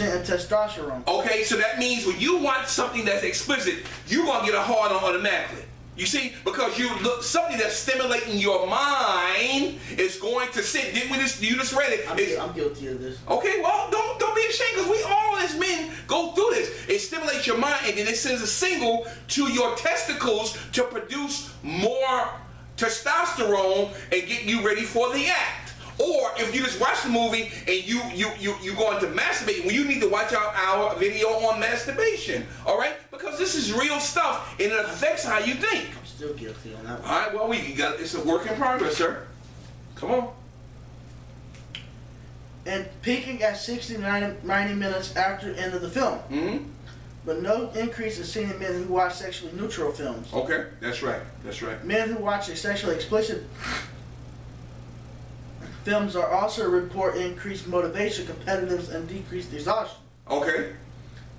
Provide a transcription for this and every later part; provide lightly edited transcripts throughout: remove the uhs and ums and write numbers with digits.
and testosterone. Okay, so that means when you watch something that's explicit, you're gonna get a hard on automatically. You see, because you look something that's stimulating your mind is going to sit. Didn't we just you just read it? I'm guilty of this. Okay, well don't be ashamed because we all as men go through this. It stimulates your mind and then it sends a signal to your testicles to produce more testosterone and get you ready for the act. Or if you just watch the movie and you go into masturbate, well, you need to watch our video on masturbation, all right? Because this is real stuff and it affects how you think. I'm still guilty on that one. All right, well, it's a work in progress, sir. Come on. And peaking at 60 to 90 minutes after the end of the film. Mm-hmm. But no increase is seen in men who watch sexually neutral films. Okay, that's right. That's right. Men who watch a sexually explicit films are also report increased motivation, competitiveness, and decreased exhaustion. Okay.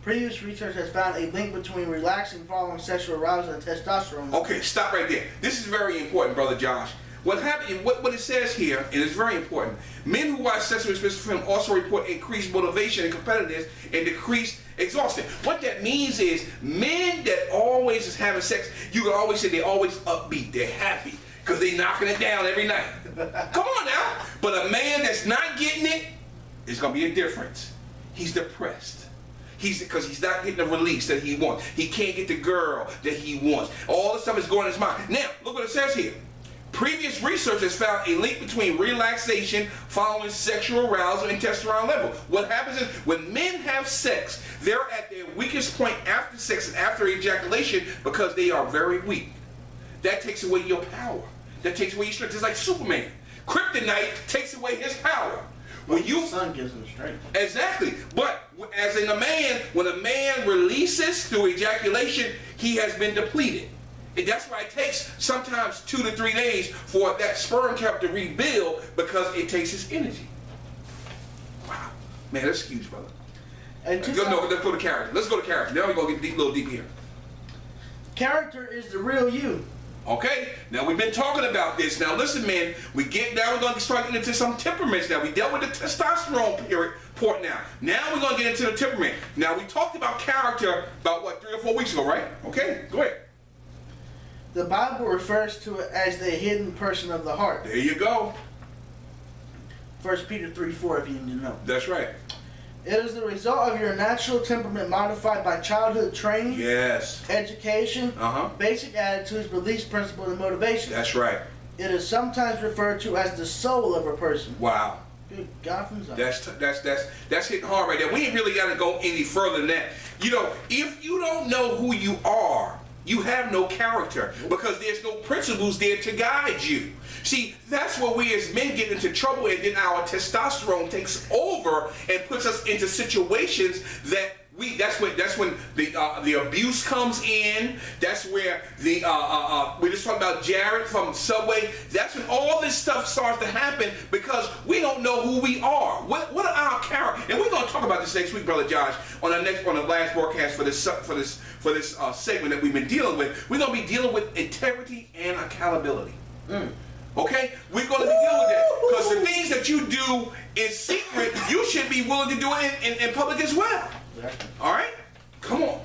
Previous research has found a link between relaxing following sexual arousal and testosterone. Okay, stop right there. This is very important, Brother Josh. What happened? What it says here, and it's very important. Men who watch sexually explicit film also report increased motivation and competitiveness and decreased exhaustion. What that means is men that always is having sex, you can always say they're always upbeat, they're happy, because they're knocking it down every night. Come on now. But a man that's not getting it, it's going to be a difference. He's depressed. Because he's not getting the release that he wants. He can't get the girl that he wants. All this stuff is going in his mind. Now, look what it says here. Previous research has found a link between relaxation following sexual arousal and testosterone level. What happens is when men have sex, they're at their weakest point after sex and after ejaculation because they are very weak. That takes away your power. That takes away your strength. It's like Superman. Kryptonite takes away his power. When the sun gives him strength. Exactly. But as in a man, when a man releases through ejaculation, he has been depleted. And that's why it takes sometimes 2 to 3 days for that sperm count to rebuild because it takes his energy. Wow. Man, that's huge, brother. And let's go to character. Let's go to character. Now we're going to get a little deep here. Character is the real you. Okay, now we've been talking about this. Now listen, man, we're going to start getting into some temperaments now. We dealt with the testosterone part now. Now we're going to get into the temperament. Now we talked about character about, what, 3 or 4 weeks ago, right? Okay, go ahead. The Bible refers to it as the hidden person of the heart. There you go. 1 Peter 3:4, if you need to know. That's right. It is the result of your natural temperament modified by childhood training, yes, education, basic attitudes, beliefs, principles, and motivation. That's right. It is sometimes referred to as the soul of a person. Wow. Good God from Zion. That's hitting hard right there. We ain't really got to go any further than that. You know, if you don't know who you are, you have no character because there's no principles there to guide you. See, that's where we as men get into trouble, and then our testosterone takes over and puts us into situations that that's when the abuse comes in. That's where we just talked about Jared from Subway. That's when all this stuff starts to happen because we don't know who we are. What are our character? And we're going to talk about this next week, Brother Josh, on the last broadcast for this segment that we've been dealing with. We're going to be dealing with integrity and accountability. Okay? We're going to be dealing with that because the things that you do in secret, you should be willing to do it in public as well. All right? Come on.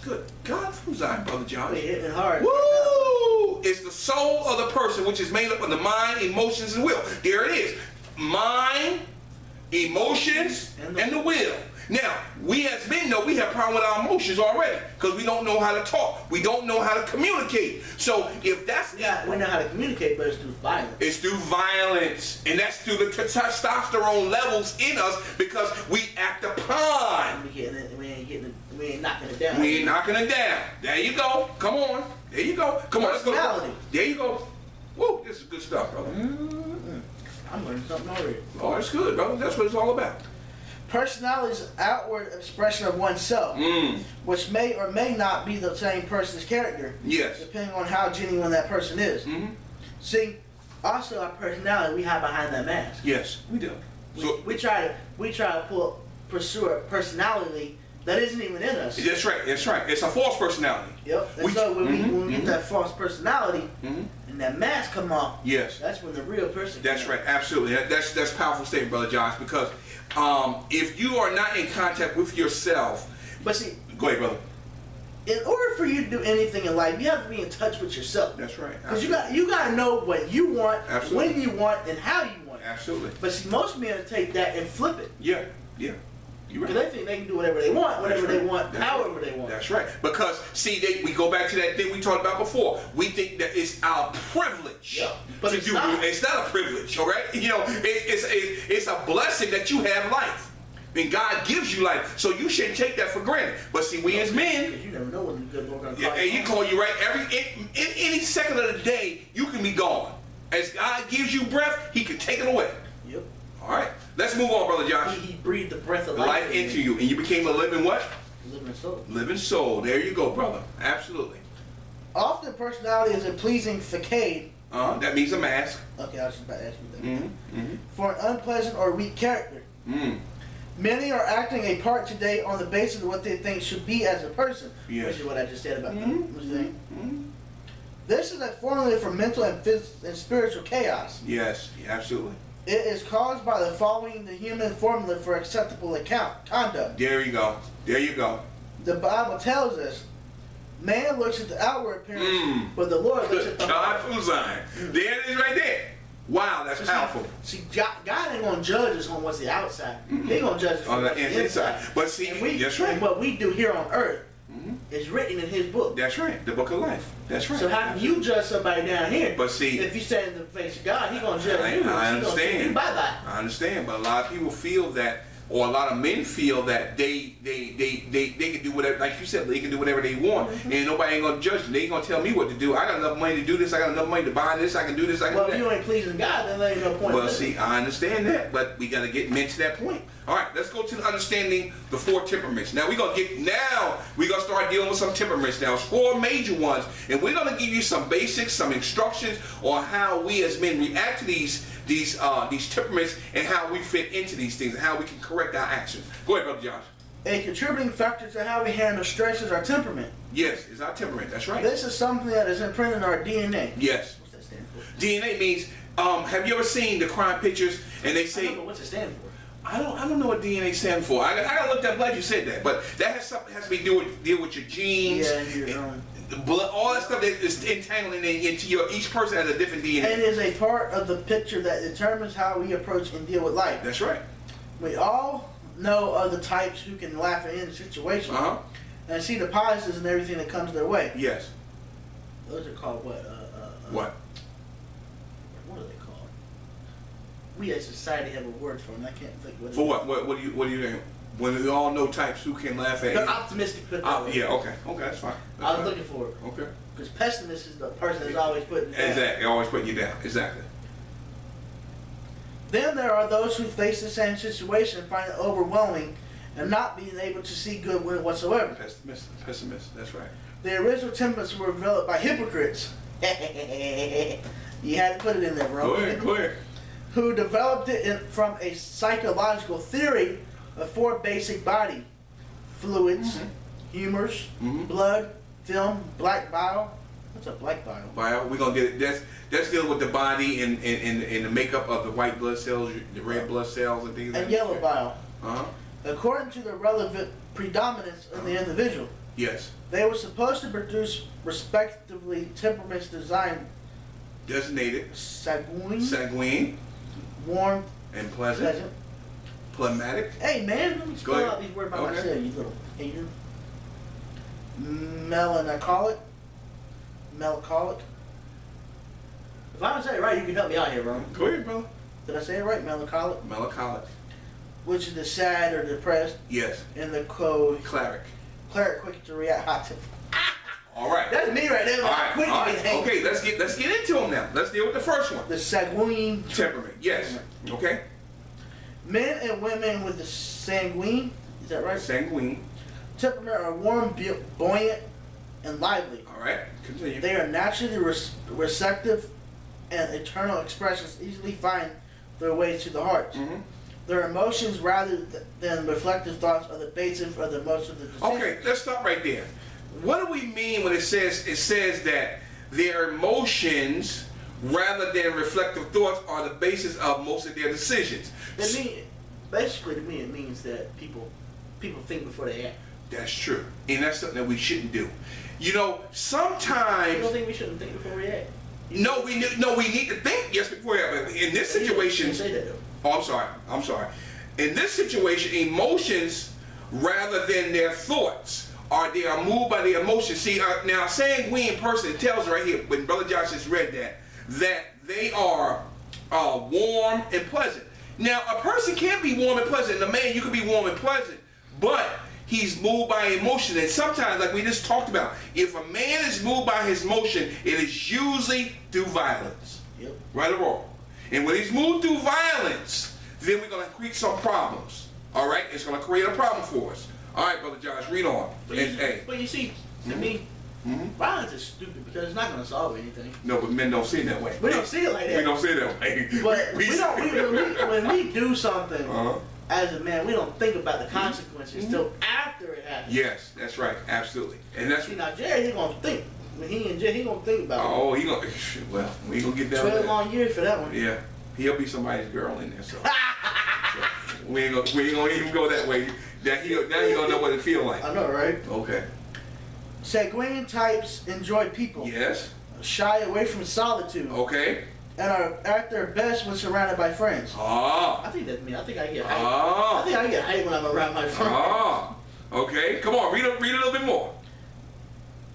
Good God from Zion, Brother John. We're hitting hard. Woo! It's the soul of the person, which is made up of the mind, emotions, and will. There it is. Mind, emotions, and the will. Now, we as men know we have problem with our emotions already because we don't know how to talk. We don't know how to communicate. So if that's... Yeah, we know how to communicate, but it's through violence. It's through violence. And that's through the testosterone levels in us because we act upon. We ain't knocking it down. We ain't knocking it down. There you go. Come on. There you go. Come on, let's go. There you go. Woo, this is good stuff, brother. I'm learning something already. Oh, that's good, brother. That's what it's all about. Personality is an outward expression of oneself, which may or may not be the same person's character. Yes. Depending on how genuine that person is. See, also our personality we hide behind that mask. Yes, we do. We try to pursue a personality that isn't even in us. That's right. That's right. It's a false personality. Yep. And so when we get that false personality, and When that mask come off, yes, that's when the real person. That's right, absolutely. That's powerful statement, Brother Josh. Because if you are not in contact with yourself, but see, go ahead, brother. In order for you to do anything in life, you have to be in touch with yourself. That's right. Because you got to know what you want, absolutely, when you want, and how you want it. Absolutely. But see, most men take that and flip it. Yeah, yeah. You're right. Because they think they can do whatever they want, whenever they want, however they want. That's right. Because, see, we go back to that thing we talked about before. We think that it's our privilege but to it's do not. It's not a privilege, all right? You know, it's a blessing that you have life. And God gives you life, so you shouldn't take that for granted. But see, we as men, you never know when the good Lord gonna call and He call you right any second of the day. You can be gone. As God gives you breath, He can take it away. Yep. All right, let's move on, Brother Josh. He breathed the breath of life into you, and you became a living what? Living soul. Living soul. There you go, brother. Absolutely. Often, personality is a pleasing facade. That means a mask. Okay, I was just about to ask you that. Mm-hmm. For an unpleasant or weak character. Many are acting a part today on the basis of what they think should be as a person, which is what I just said about them. This is a formula for mental and spiritual chaos. Yes, absolutely. It is caused by the following the human formula for acceptable conduct. There you go. There you go. The Bible tells us, man looks at the outward appearance, but the Lord looks at the heart. God from Zion. There it is right there. Wow, that's powerful. See, God ain't gonna judge us on what's the outside. He gonna judge us on the inside. But see, that's right. And what we do here on earth is written in His book. That's right, the book of life. That's right. So how can you judge somebody down here? But see, if you stand in the face of God, He gonna judge you. I understand. Bye-bye. I understand, but a lot of people feel that, or a lot of men feel that they can do whatever, like you said, they can do whatever they want, and nobody ain't gonna judge them. They ain't gonna tell me what to do. I got enough money to do this. I got enough money to buy this. I can do this. I can do that. Well, if you ain't pleasing God, then there ain't no point. Well, see, I understand that, but we gotta get men to that point. All right, let's go to understanding the 4 temperaments. Now we're gonna start dealing with some temperaments. Now it's 4 major ones, and we're gonna give you some basics, some instructions on how we as men react to these temperaments and how we fit into these things and how we can correct our actions. Go ahead, Brother Josh. A contributing factor to how we handle stress is our temperament. Yes, it's our temperament. That's right. This is something that is imprinted in our DNA. Yes. What's that stand for? DNA means, have you ever seen the crime pictures and they say... I don't know what's it stand for. I don't know what DNA stands for. I gotta look that. I'm glad you said that, but that has something has to be deal with your genes, blood, all that stuff that is entangled into your. Each person has a different DNA. And is a part of the picture that determines how we approach and deal with life. That's right. We all know of the types who can laugh at any situation and see the positives in everything that comes their way. Yes. Those are called what? What? What are they called? We as a society have a word for them. I can't think what. For what? What do you? When we all know types who can laugh at. They're optimistic. Yeah. Okay. That's fine. I was looking for it. Okay. Because pessimist is the person that's always putting you down. Exactly. Always putting you down. Exactly. Then there are those who face the same situation and find it overwhelming and not being able to see good whatsoever. Pessimist. That's right. The original temperaments were developed by hypocrites. You had to put it in there, bro. Go ahead. Who developed it from a psychological theory of 4 basic body fluids, humors, blood, film, black bile. What's a black bile? Bile. We're gonna get it. That's dealing with the body and the makeup of the white blood cells, the red blood cells, and things. And yellow bile. According to the relevant predominance in the individual. Yes. They were supposed to produce respectively temperaments designed. Designated. Sanguine. Warm. And pleasant. Phlegmatic. Hey man, let me spell out these words by myself, you little hater. Melancholic. If I don't say it right, you can help me out here, bro. Go ahead, brother. Did I say it right? Melancholic. Which is the sad or depressed. Yes. And the choleric. Cleric, quick to react, hot to. All right. That's me right there. All right. Okay, let's get into them now. Let's deal with the first one. The sanguine temperament. Yes. Okay. Men and women with the sanguine, is that right? Sanguine temperament are warm, buoyant, and lively. All right. Continue. They are naturally receptive, and eternal expressions easily find their way to the heart. Their emotions, rather than reflective thoughts, are the basis of the most of the decisions. Okay, let's stop right there. What do we mean when it says that their emotions rather than reflective thoughts are the basis of most of their decisions. Basically, to me, it means that people think before they act. That's true, and that's something that we shouldn't do. You know, sometimes you don't think we shouldn't think before we act? No, we need to think yes before we act. But in this situation, I'm sorry. In this situation, emotions rather than their thoughts they are moved by their emotions. See, now sanguine person tells right here when Brother Josh just read that they are warm and pleasant. Now, a person can be warm and pleasant. A man, you can be warm and pleasant, but he's moved by emotion. And sometimes, like we just talked about, if a man is moved by his emotion, it is usually through violence. Yep. Right or wrong. And when he's moved through violence, then we're going to create some problems. All right? It's going to create a problem for us. All right, Brother Josh, read on. But you see, to me, violence is stupid because it's not going to solve anything. No, but men don't see it that way. We don't see it like that. We don't see it that way. But when we do something as a man, we don't think about the consequences until after it happens. Yes, that's right. Absolutely. And that's now Jerry, he going to think. When he in jail, he going to think about it. Oh, he going to, well, we going to get down 12 long years for that one. Yeah. He'll be somebody's girl in there, so. We ain't gonna even go that way. Now you gonna know what it feel like. I know, right? Okay. Sanguine types enjoy people. Yes. Shy away from solitude. Okay. And are at their best when surrounded by friends. Ah. I think that's me. I think I get hype. I think I get hype when I'm around my friends. Ah. Okay. Come on, read a little bit more.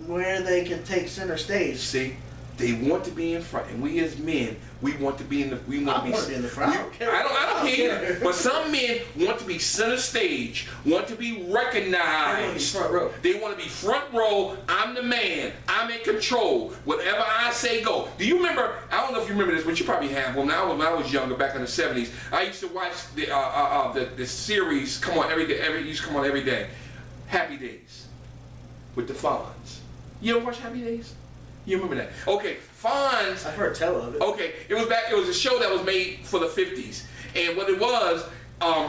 Where they can take center stage. See, they want to be in front, and we as men, we want to be in the. We want to be in the front. I don't care. But some men want to be center stage, want to be recognized. They want to be front row. I'm the man. I'm in control. Whatever I say, go. Do you remember? I don't know if you remember this, but you probably have. When I was younger, back in the '70s, I used to watch the series. Come on every day. Used to come on every day. Happy Days with the Fonz. You ever watch Happy Days? You remember that? Okay, Fonz. I've heard tell of it. Okay, it was a show that was made for the 50s. And what it was,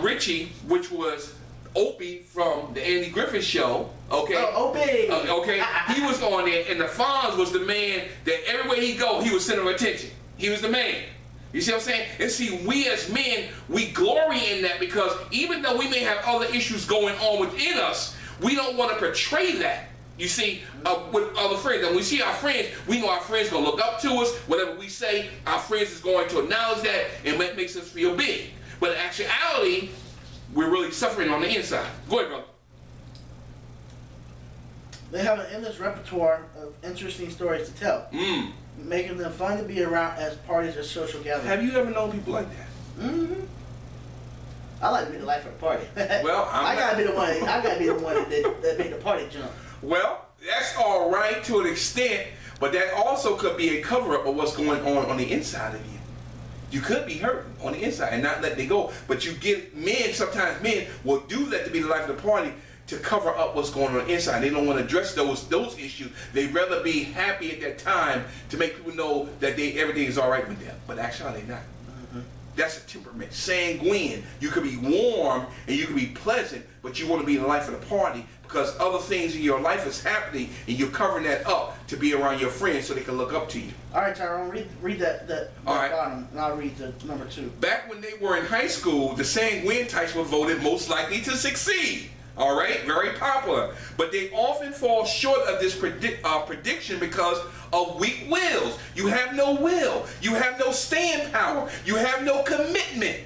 Richie, which was Opie from the Andy Griffith Show, okay? Oh, Opie! Okay, he was on there, and the Fonz was the man that everywhere he go, he was center of attention. He was the man. You see what I'm saying? And see, we as men, we glory in that because even though we may have other issues going on within us, we don't want to portray that. You see, with other friends, and when we see our friends, we know our friends going to look up to us. Whatever we say, our friends is going to acknowledge that, and that makes us feel big. But in actuality, we're really suffering on the inside. Go ahead, brother. They have an endless repertoire of interesting stories to tell, making them fun to be around as parties or social gatherings. Have you ever known people like that? Mm-hmm. I like to be the life of the party. Well, I gotta be the one that made the party jump. Well, that's all right to an extent, but that also could be a cover-up of what's going on the inside of you. You could be hurt on the inside and not letting it go, but you get sometimes men will do that to be the life of the party to cover up what's going on the inside. They don't want to address those issues. They'd rather be happy at that time to make people know that everything is all right with them, but actually they're not. That's a temperament. Sanguine. You could be warm and you could be pleasant, but you want to be in the life of the party because other things in your life is happening and you're covering that up to be around your friends so they can look up to you. All right, Tyrone, read that bottom, and I'll read the number 2. Back when they were in high school, the sanguine types were voted most likely to succeed. All right, very popular. But they often fall short of this prediction because of weak wills. You have no will. You have no staying power. You have no commitment.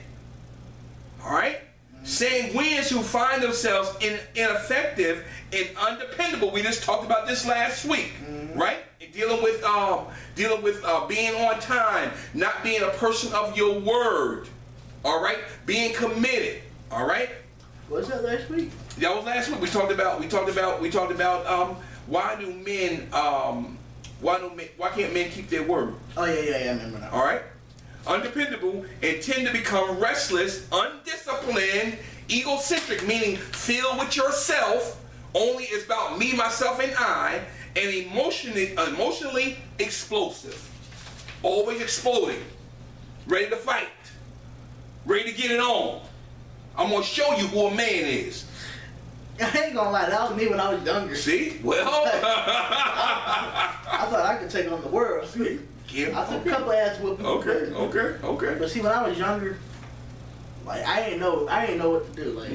All right? Sanguines who find themselves ineffective and undependable. We just talked about this last week, right? Dealing with being on time, not being a person of your word. All right? Being committed. All right? What was that last week? That was last week. We talked about why can't men keep their word? Oh yeah, I remember that. All right, undependable and tend to become restless, undisciplined, egocentric, meaning filled with yourself. Only is about me, myself, and I, and emotionally explosive, always exploding, ready to fight, ready to get it on. I'm gonna show you who a man is. I ain't gonna lie, that was me when I was younger. See? Well, I thought I could take on the world. I took a couple ass whoopings. Okay. But see, when I was younger, like I ain't know what to do. Like,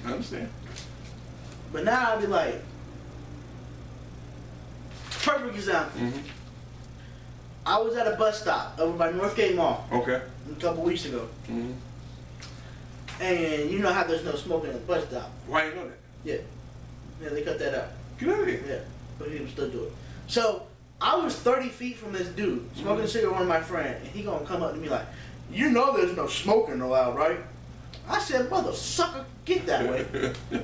I understand. But now I'd be like, perfect example. I was at a bus stop over by Northgate Mall. Okay. A couple weeks ago. And you know how there's no smoking at the bus stop. Why you know that? Yeah, they cut that out. Get out of here. Yeah, but people still do it. So I was 30 feet from this dude smoking a cigarette with one of my friends, and he gonna come up to me like, "You know there's no smoking allowed, right?" I said, "Mother sucker, get that way."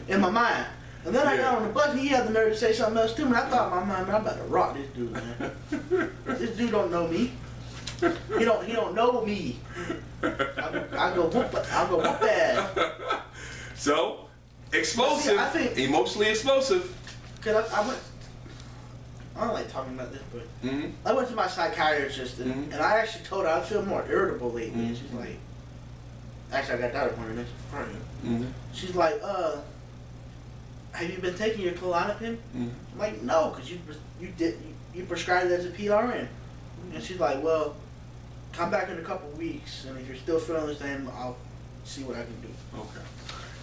In my mind. And then I got on the bus and he had the nerve to say something else to me. I thought in my mind, man, I'm about to rock this dude, man. This dude don't know me. He don't know me. I'll go whoop that. So, explosive, see, I think, emotionally explosive. Cause I don't like talking about this, but I went to my psychiatrist and I actually told her I feel more irritable lately. And she's like, actually I got that one of this. She's like, have you been taking your Klonopin? I'm like, no, because you prescribed it as a PRN. And she's like, well, come back in a couple weeks, and if you're still feeling the same, I'll see what I can do. Okay.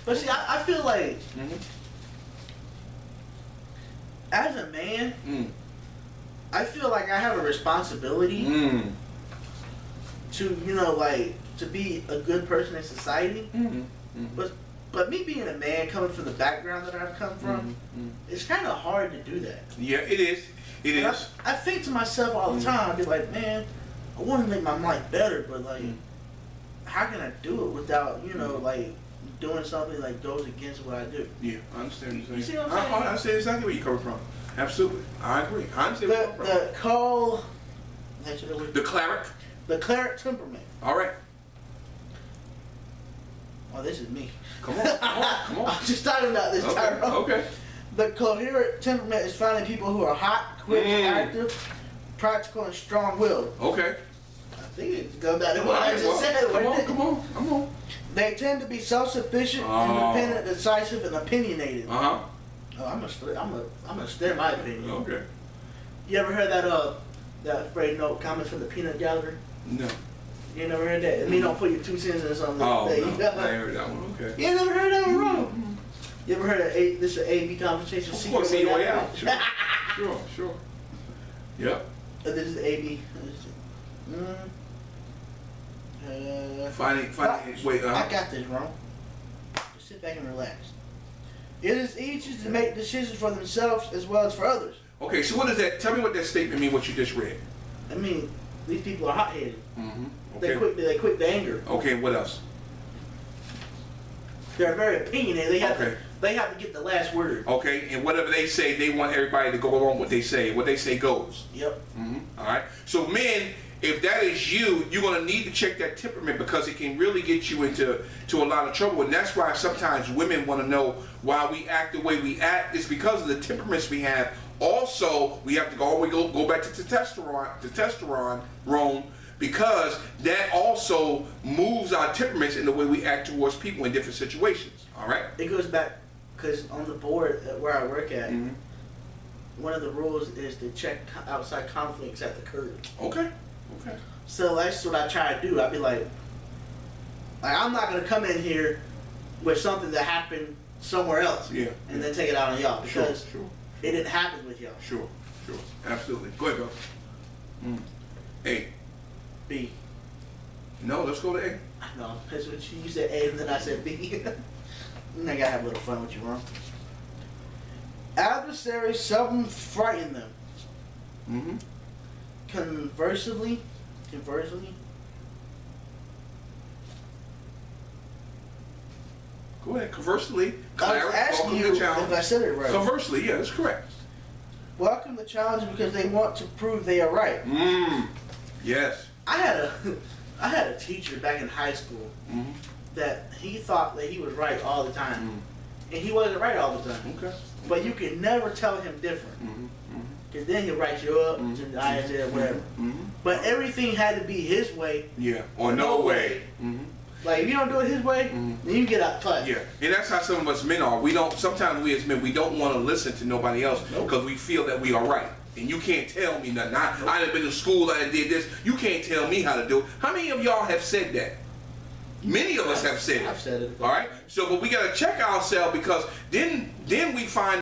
But see, I feel like, as a man, I feel like I have a responsibility to, like, to be a good person in society. But me being a man coming from the background that I've come from, it's kind of hard to do that. Yeah, it is. It is. I think to myself all the time, I'd be like, man, I want to make my life better, but like, how can I do it without, like, doing something that goes against what I do? Yeah, I understand what you're saying. You see what I'm saying? I understand exactly where you're coming from. Absolutely. I agree. I understand where you're coming from. The cleric temperament. All right. Oh, this is me. Come on. I'm just talking about this, Tyrone. Okay. The coherent temperament is finding people who are hot, quick, active, practical, and strong-willed. Okay. I think it goes back to what I just said. Come on. They tend to be self-sufficient, independent, decisive, and opinionated. Oh, I'm gonna stare my opinion. Okay. You ever heard that phrase, no comment from the peanut gallery? No. You never heard that? I mean, don't put your 2 cents in something. Oh, no. I ain't heard that one. Okay. You never heard that one, wrong? You ever heard of this is A-B conversation? Of course, see your way out. Sure. Yep. This is A-B. Wait, I got this wrong. Just sit back and relax. It is easy to make decisions for themselves as well as for others. Okay, so what does that? Tell me what that statement means. What you just read. I mean, these people are hot-headed. Okay. They quick to anger. Okay, what else? They're very opinionated. They have to get the last word. Okay, and whatever they say, they want everybody to go along with what they say. What they say goes. Yep. All right. So men, if that is you, you're gonna need to check that temperament because it can really get you into a lot of trouble. And that's why sometimes women want to know why we act the way we act. It's because of the temperaments we have. Also, we have to go back to testosterone, because that also moves our temperaments in the way we act towards people in different situations. All right. It goes back because on the board where I work at, one of the rules is to check outside conflicts at the curb. Okay. So that's what I try to do. I'd be like I'm not gonna come in here with something that happened somewhere else, and then take it out on y'all because it didn't happen with y'all. Sure. Absolutely. Go ahead, bro. A. B. No, let's go to A. No, that's what you said A, and then I said B. I gotta have a little fun with you, bro. Adversaries seldom frighten them. Conversely, go ahead. Conversely, I was asking you if I said it right. Conversely, yeah, that's correct. Welcome the challenge because they want to prove they are right. Yes. I had a teacher back in high school that he thought that he was right all the time, and he wasn't right all the time. Okay. But you can never tell him different, because then he'll write you up to the ISL, whatever. But everything had to be his way. Yeah. Or no way. Like if you don't do it his way, then you get out cut. Yeah. And that's how some of us men are. Sometimes we as men, we don't want to listen to nobody else because we feel that we are right. and you can't tell me nothing. I done been to school, I done did this. You can't tell me how to do it. How many of y'all have said that? Many of us have said it. I've said it. All right. So, but we got to check ourselves, because then we find